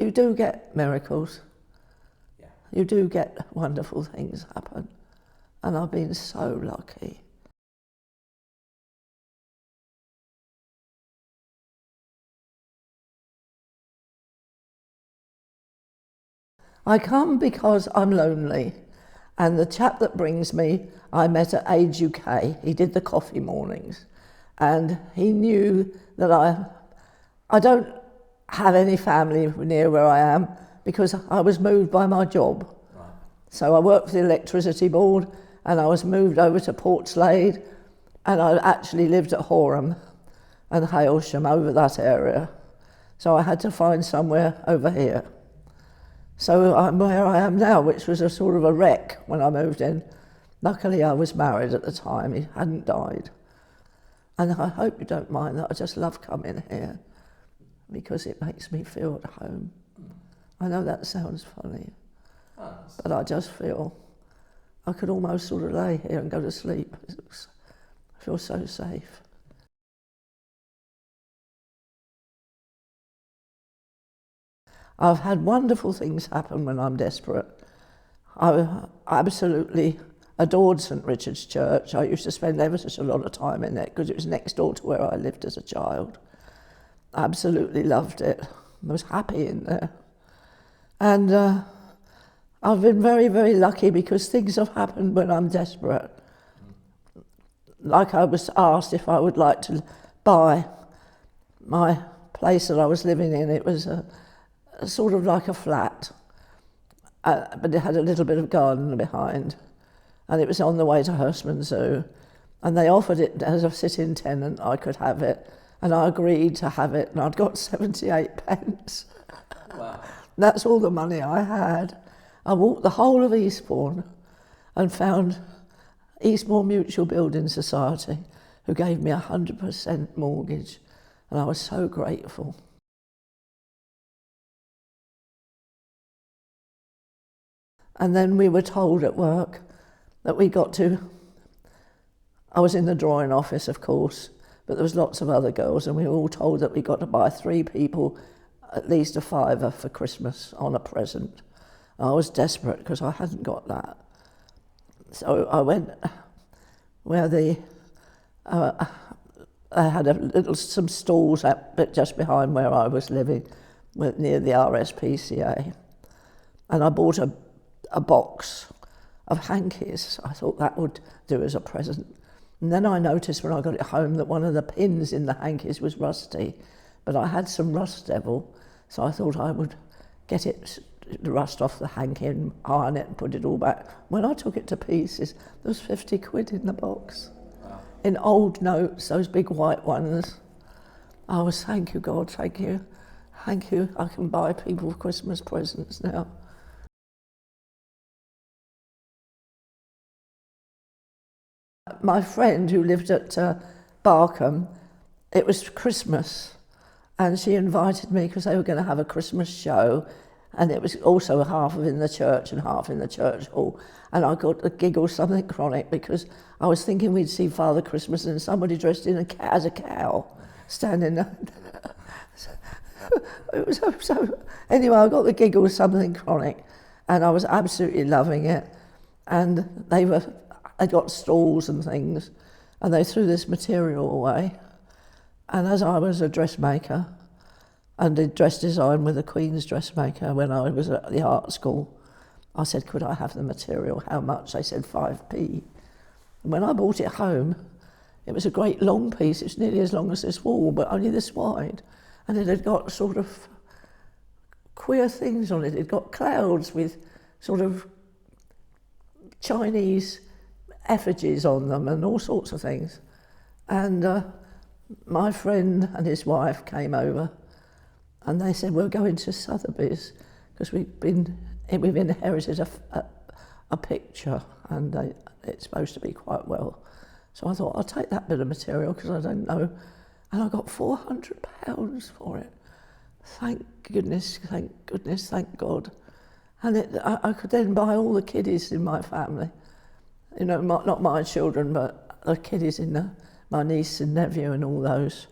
you do get miracles. Yeah. You do get wonderful things happen. And I've been so lucky. I come because I'm lonely. And the chap that brings me, I met at Age UK. He did the coffee mornings. And he knew that I don't have any family near where I am because I was moved by my job. Right. So I worked for the electricity board and I was moved over to Portslade and I actually lived at Horham and Hailsham, over that area. So I had to find somewhere over here. So I'm where I am now, which was a sort of a wreck when I moved in. Luckily I was married at the time, he hadn't died. And I hope you don't mind that, I just love coming here because it makes me feel at home. I know that sounds funny, but I just feel I could almost sort of lay here and go to sleep. I feel so safe. I've had wonderful things happen when I'm desperate. I absolutely adored St Richard's Church. I used to spend ever such a lot of time in it because it was next door to where I lived as a child. I absolutely loved it. I was happy in there. And I've been very, very lucky because things have happened when I'm desperate. Like I was asked if I would like to buy my place that I was living in. It was sort of like a flat, but it had a little bit of garden behind, and it was on the way to Hurstman Zoo, and they offered it as a sit-in tenant. I could have it, and I agreed to have it, and I'd got 78 pence. Wow. That's all the money I had. I walked the whole of Eastbourne and found Eastbourne Mutual Building Society, who gave me 100% mortgage, and I was so grateful. And then we were told at work that we got to, I was in the drawing office, of course, but there was lots of other girls, and we were all told that we got to buy 3 people at least a £5 for Christmas on a present. And I was desperate because I hadn't got that. So I went where I had some stalls just behind where I was living, near the RSPCA, and I bought a box of hankies. I thought that would do as a present. And then I noticed when I got it home that one of the pins in the hankies was rusty, but I had some Rust Devil, so I thought I would get the rust off the hanky and iron it and put it all back. When I took it to pieces, there was 50 quid in the box. Wow. In old notes, those big white ones. I was, thank you God, thank you. Thank you, I can buy people Christmas presents now. My friend who lived at Barkham, it was Christmas, and she invited me because they were going to have a Christmas show, and it was also half in the church and half in the church hall. And I got a giggle, something chronic, because I was thinking we'd see Father Christmas and somebody dressed in as a cow standing there. It was so. Anyway, I got the giggle, something chronic, and I was absolutely loving it. And they got stalls and things, and they threw this material away. And as I was a dressmaker and did dress design with the Queen's dressmaker when I was at the art school, I said, could I have the material? How much? They said 5p. And when I brought it home, it was a great long piece. It's nearly as long as this wall, but only this wide. And it had got sort of queer things on it. It got clouds with sort of Chinese effigies on them and all sorts of things. And my friend and his wife came over and they said, we're going to Sotheby's because we've inherited a picture and it's supposed to be quite well. So I thought, I'll take that bit of material because I don't know. And I got £400 for it. Thank goodness, thank God. And I could then buy all the kiddies in my family. You know, not my children, but the kiddies in my niece and nephew and all those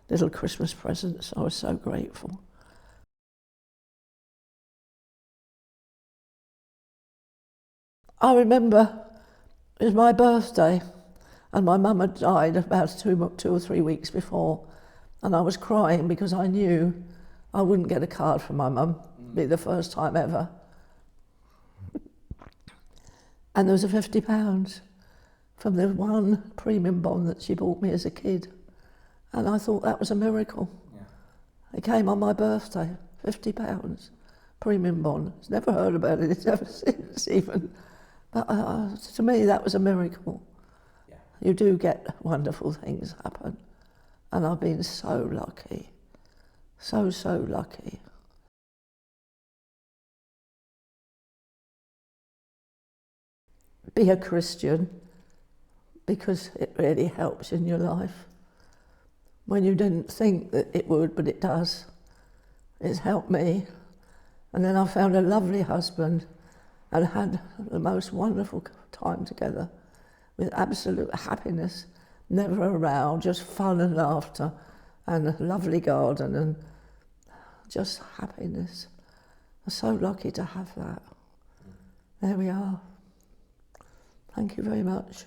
little Christmas presents. I was so grateful. I remember it was my birthday, and my mum had died about 2 or 3 weeks before, and I was crying because I knew I wouldn't get a card from my mum. It'd be the first time ever. And there was a £50 from the one premium bond that she bought me as a kid. And I thought that was a miracle. Yeah. It came on my birthday, £50, premium bond. I've never heard about it ever since even. But to me, that was a miracle. Yeah. You do get wonderful things happen. And I've been so lucky. So lucky. Be a Christian, because it really helps in your life. When you didn't think that it would, but it does. It's helped me. And then I found a lovely husband and had the most wonderful time together with absolute happiness, never a row, just fun and laughter and a lovely garden and just happiness. I'm so lucky to have that. There we are. Thank you very much.